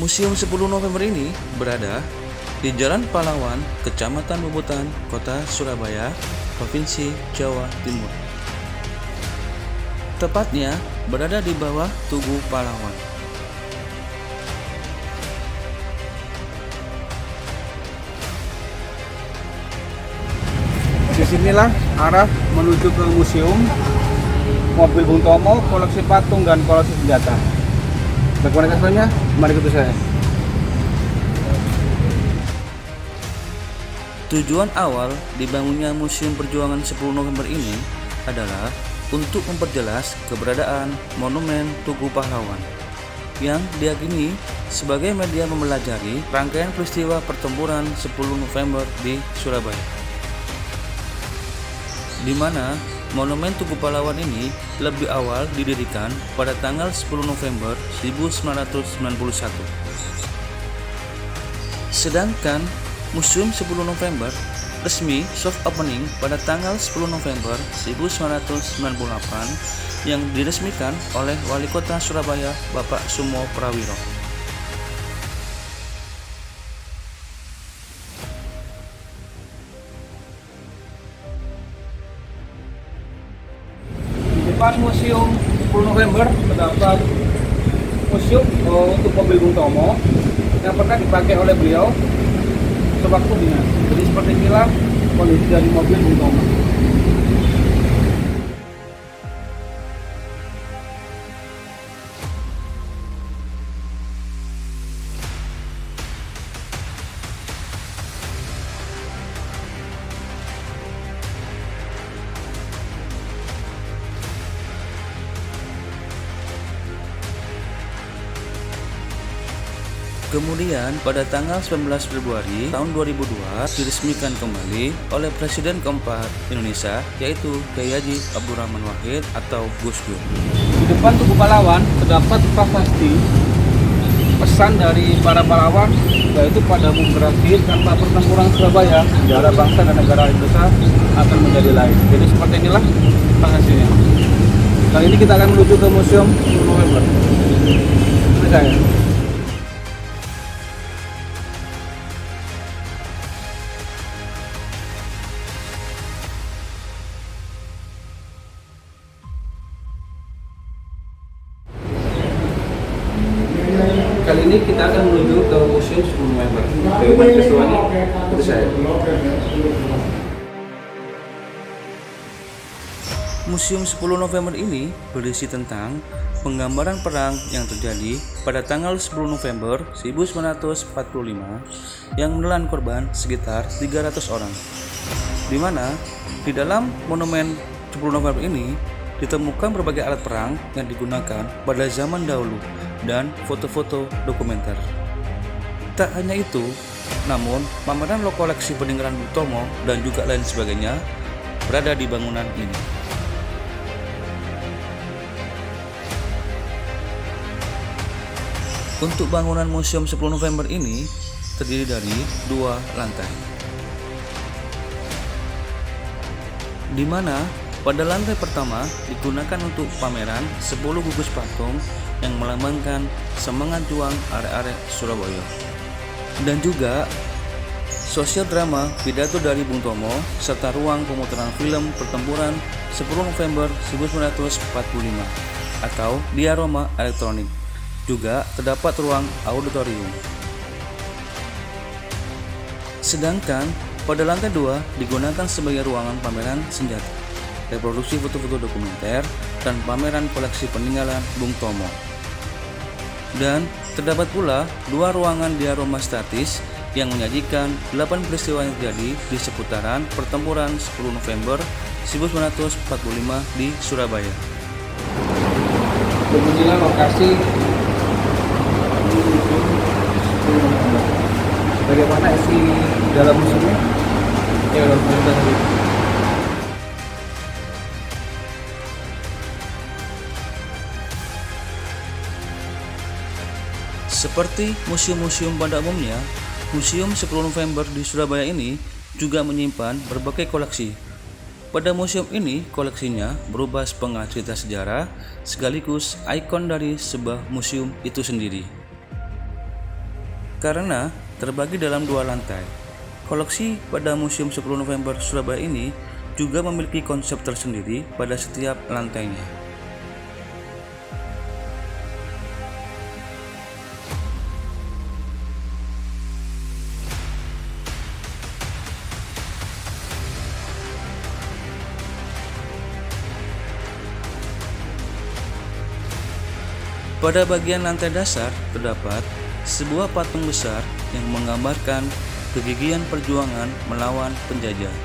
Museum 10 November ini berada di Jalan Pahlawan, Kecamatan Bubutan, Kota Surabaya, Provinsi Jawa Timur. Tepatnya berada di bawah Tugu Pahlawan. Disinilah arah menuju ke museum mobil Bung Tomo, koleksi patung dan koleksi senjata. Bagaimana caranya? Mari ikuti saya. Tujuan awal dibangunnya Museum Perjuangan 10 November ini adalah untuk memperjelas keberadaan Monumen Tugu Pahlawan yang diyakini sebagai media mempelajari rangkaian peristiwa pertempuran 10 November di Surabaya, di mana Monumen Tugu Pahlawan ini lebih awal didirikan pada tanggal 10 November 1991. Sedangkan Museum 10 November resmi soft opening pada tanggal 10 November 1998 yang diresmikan oleh Wali Kota Surabaya Bapak Sumo Prawiro. Di depan Museum 10 November terdapat museum untuk mobil Bung Tomo yang pernah dipakai oleh beliau sewaktu dinas. Jadi seperti inilah kondisi dari mobil Bung Tomo. Kemudian pada tanggal 19 Februari tahun 2002 diresmikan kembali oleh Presiden keempat Indonesia, yaitu Kiai Haji Abdurrahman Wahid atau Gus Dur. Di depan Tugu Pahlawan terdapat prasasti pesan dari para pahlawan, yaitu pada berakhir tanpa pertempuran Surabaya, sejarah bangsa dan negara Indonesia akan menjadi lain. Jadi seperti inilah prasasinya. Kali ini kita akan menuju ke Museum 10 November. Ini saya. Kali ini kita akan menuju ke Museum 10 November. Bagaimana peristiwanya? Itu saya. Museum 10 November ini berisi tentang penggambaran perang yang terjadi pada tanggal 10 November 1945 yang menelan korban sekitar 300 orang. Di mana di dalam monumen 10 November ini ditemukan berbagai alat perang yang digunakan pada zaman dahulu dan foto-foto dokumenter. Tak hanya itu, namun pameran koleksi peninggalan Bung Tomo dan juga lain sebagainya berada di bangunan ini. Untuk bangunan Museum 10 November ini terdiri dari 2 lantai, di mana pada lantai pertama digunakan untuk pameran 10 gugus patung yang melambangkan semangat juang arek-arek Surabaya, dan juga sosial drama pidato dari Bung Tomo serta ruang pemutaran film pertempuran 10 November 1945 atau diorama elektronik. Juga terdapat ruang auditorium. Sedangkan pada lantai 2 digunakan sebagai ruangan pameran senjata, reproduksi foto-foto dokumenter, dan pameran koleksi peninggalan Bung Tomo. Dan terdapat pula 2 ruangan diorama statis yang menyajikan 8 peristiwa yang terjadi di seputaran pertempuran 10 November 1945 di Surabaya. Beginilah lokasi bagaimana isi dalam museumnya? Ya, kita lihat. Seperti museum-museum pada umumnya, Museum 10 November di Surabaya ini juga menyimpan berbagai koleksi. Pada museum ini, koleksinya berupa sepenggal cerita sejarah sekaligus ikon dari sebuah museum itu sendiri. karena terbagi dalam 2 lantai. Koleksi pada Museum 10 November Surabaya ini juga memiliki konsep tersendiri pada setiap lantainya. Pada bagian lantai dasar terdapat sebuah patung besar yang menggambarkan kegigihan perjuangan melawan penjajah,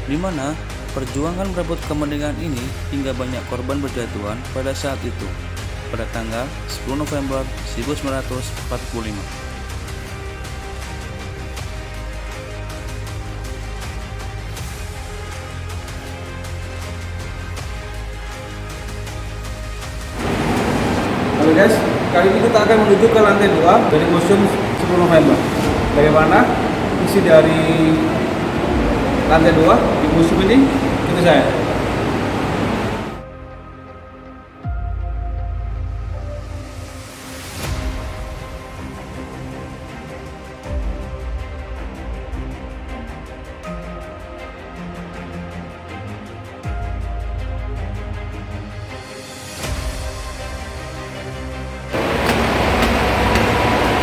di mana perjuangan merebut kemerdekaan ini hingga banyak korban berjatuhan pada saat itu, pada tanggal 10 November 1945. Oke guys, kali ini kita akan menuju ke lantai 2 dari Museum 10 November. Bagaimana isi dari lantai 2 di museum ini? Itu saya.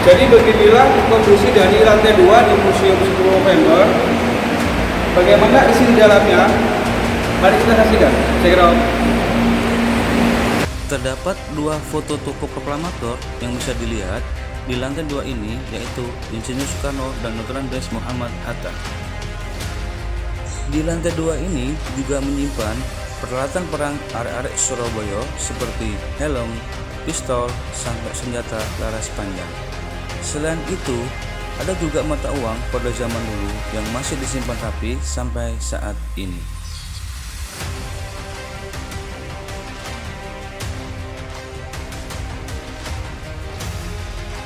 Jadi beginilah kondisi dari lantai 2 di Museum 10 November. Bagaimana isi di dalamnya? Mari kita saksikan. Check it out. Terdapat 2 foto tokoh proklamator yang bisa dilihat di lantai 2 ini, yaitu Insinyur Soekarno dan Dr. Andes Muhammad Hatta. Di lantai 2 ini juga menyimpan peralatan perang arek-arek Surabaya seperti helm, pistol, sampai senjata laras panjang. Selain itu, ada juga mata uang pada zaman dulu yang masih disimpan rapi sampai saat ini.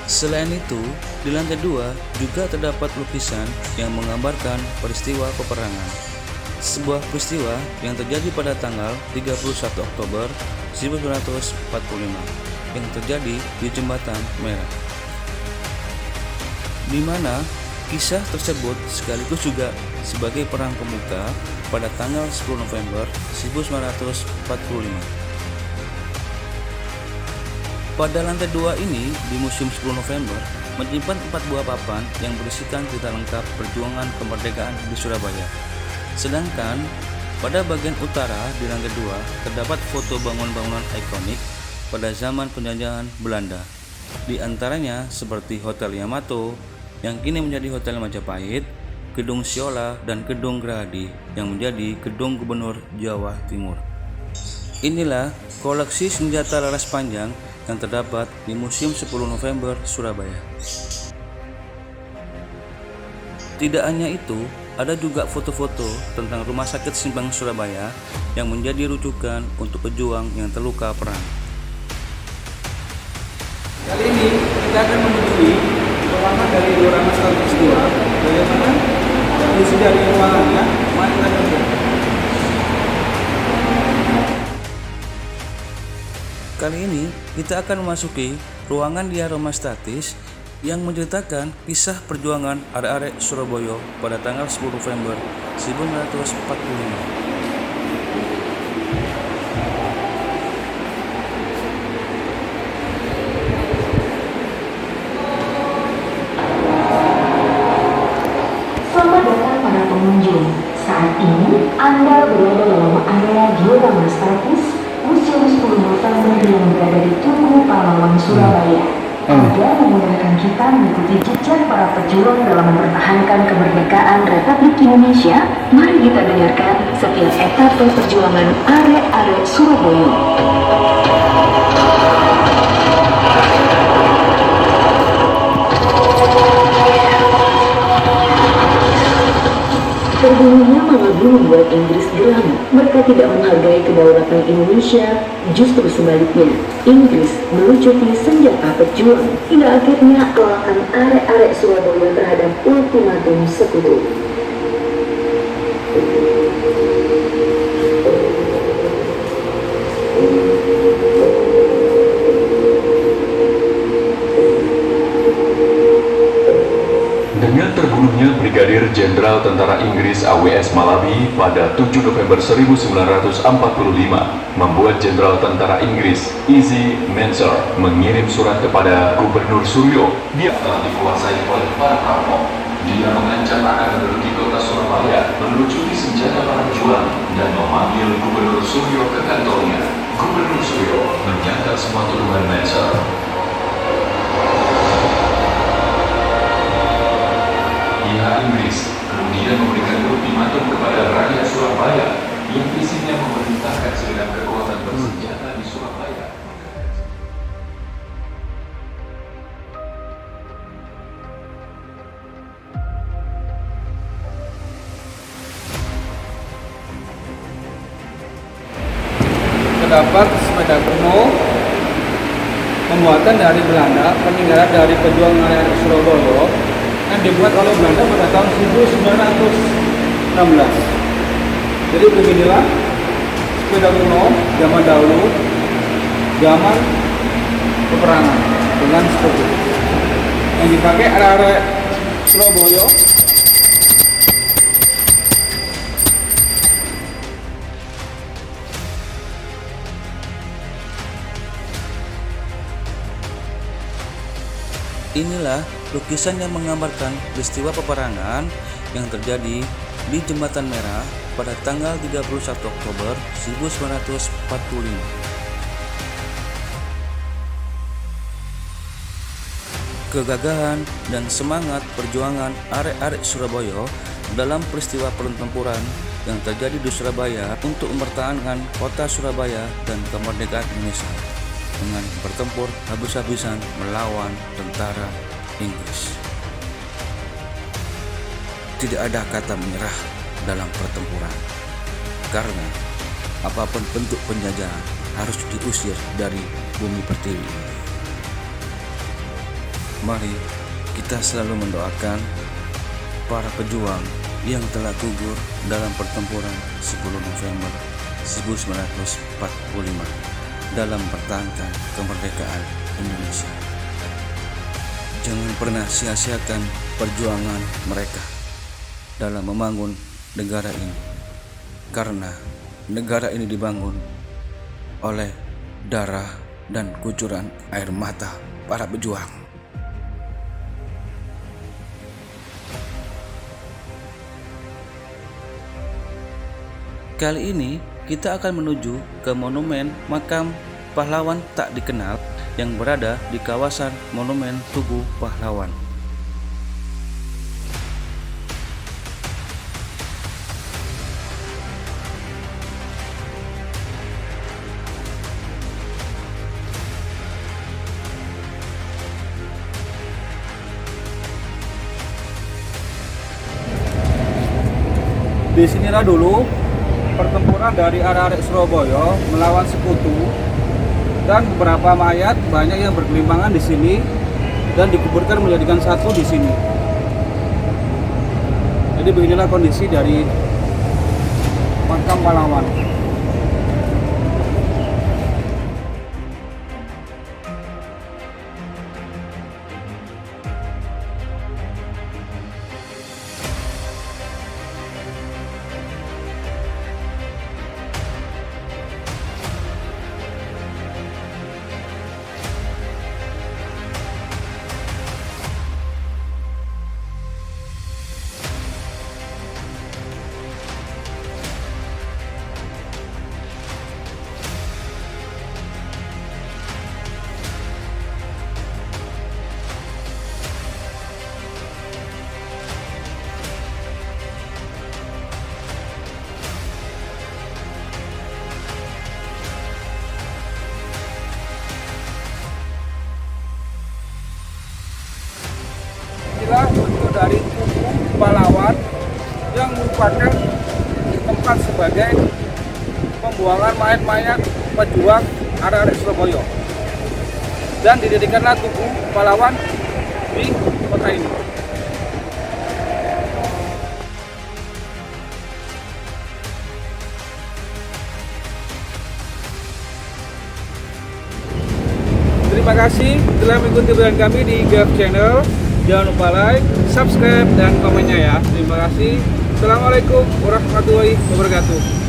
Selain itu, di lantai 2 juga terdapat lukisan yang menggambarkan peristiwa peperangan. Sebuah peristiwa yang terjadi pada tanggal 31 Oktober 1945 yang terjadi di Jembatan Merah, di mana kisah tersebut sekaligus juga sebagai perang pembuka pada tanggal 10 November 1945. Pada lantai 2 ini di Museum 10 November menyimpan 4 buah papan yang berisikan cerita lengkap perjuangan kemerdekaan di Surabaya. Sedangkan pada bagian utara di lantai 2 terdapat foto bangunan-bangunan ikonik pada zaman penjajahan Belanda. Di antaranya seperti Hotel Yamato yang kini menjadi Hotel Majapahit, Gedung Siola, dan Gedung Gerahadi yang menjadi Gedung Gubernur Jawa Timur. Inilah koleksi senjata laras panjang yang terdapat di Museum 10 November Surabaya. Tidak hanya itu, ada juga foto-foto tentang Rumah Sakit Simbang Surabaya yang menjadi rujukan untuk pejuang yang terluka perang. Kali ini kita akan menuju ruangan dari ruangan status 2. Bagaimana kondisi dari ruangannya? Mari kita lihat. Kali ini kita akan memasuki ruangan diorama statis yang menceritakan kisah perjuangan arek-arek Surabaya pada tanggal 10 November 1945. Pengunjung, saat ini Anda berada dalam area diorama statis Museum 10 November yang berada di Tugu Pahlawan Surabaya. Anda memudahkan kita mengikuti jejak para pejuang dalam mempertahankan kemerdekaan Republik Indonesia. Mari kita dengarkan setiap etape perjuangan arek-arek Surabaya. Terbunuhnya Maluku membuat Inggris geram. Mereka tidak menghargai kedaulatan Indonesia. Justru sebaliknya, Inggris melucuti senjata pejuang. Hingga akhirnya penolakan arek-arek Surabaya terhadap ultimatum sekutu. Dengan terbunuhnya Brigadir Jenderal Tentara Inggris AWS Malawi pada 7 November 1945, membuat Jenderal Tentara Inggris Easy Menzer mengirim surat kepada Gubernur Suryo. Dia telah dikuasai oleh para perampok. Dia mengancam akan menduduki kota Surabaya, melucuti senjata para pejuang, dan memanggil Gubernur Suryo ke kantornya. Gubernur Suryo menyangkal semua tuduhan Menzer. Pihak Inggris kemudian memberikan ultimatum kepada rakyat Surabaya yang isinya memerintahkan segenap kekuatan bersenjata di Surabaya. Terdapat sepeda kuno pembuatan dari Belanda, peninggalan dari pejuang area Surabaya yang dibuat oleh Belanda pada tahun 1916. Jadi beginilah sepeda kuno zaman dahulu, zaman peperangan dengan sekutu yang dipakai area Surabaya. Inilah lukisan yang menggambarkan peristiwa peperangan yang terjadi di Jembatan Merah pada tanggal 31 Oktober 1945. Kegagahan dan semangat perjuangan arek-arek Surabaya dalam peristiwa pertempuran yang terjadi di Surabaya untuk mempertahankan kota Surabaya dan kemerdekaan Indonesia dengan bertempur habis-habisan melawan tentara Inggris. Tidak ada kata menyerah dalam pertempuran, karena apapun bentuk penjajahan harus diusir dari bumi pertiwi. Mari kita selalu mendoakan para pejuang yang telah gugur dalam pertempuran 10 November 1945 dalam mempertahankan kemerdekaan Indonesia. Jangan pernah sia-siakan perjuangan mereka dalam membangun negara ini, karena negara ini dibangun oleh darah dan kucuran air mata para pejuang. Kali ini kita akan menuju ke monumen makam pahlawan tak dikenal yang berada di kawasan Monumen Tugu Pahlawan. Disinilah dulu pertempuran dari arek-arek Surabaya melawan sekutu, dan beberapa mayat banyak yang bergelimpangan di sini dan dikuburkan menjadikan satu di sini. Jadi beginilah kondisi dari makam pahlawan. Inilah bentuk dari tugu pahlawan yang merupakan tempat sebagai pembuangan mayat-mayat pejuang arek-arek Surabaya, dan didirikanlah tugu pahlawan di kota ini. Terima kasih telah mengikuti video kami di GAF Channel. Jangan lupa like, subscribe, dan komennya ya. Terima kasih. Assalamualaikum warahmatullahi wabarakatuh.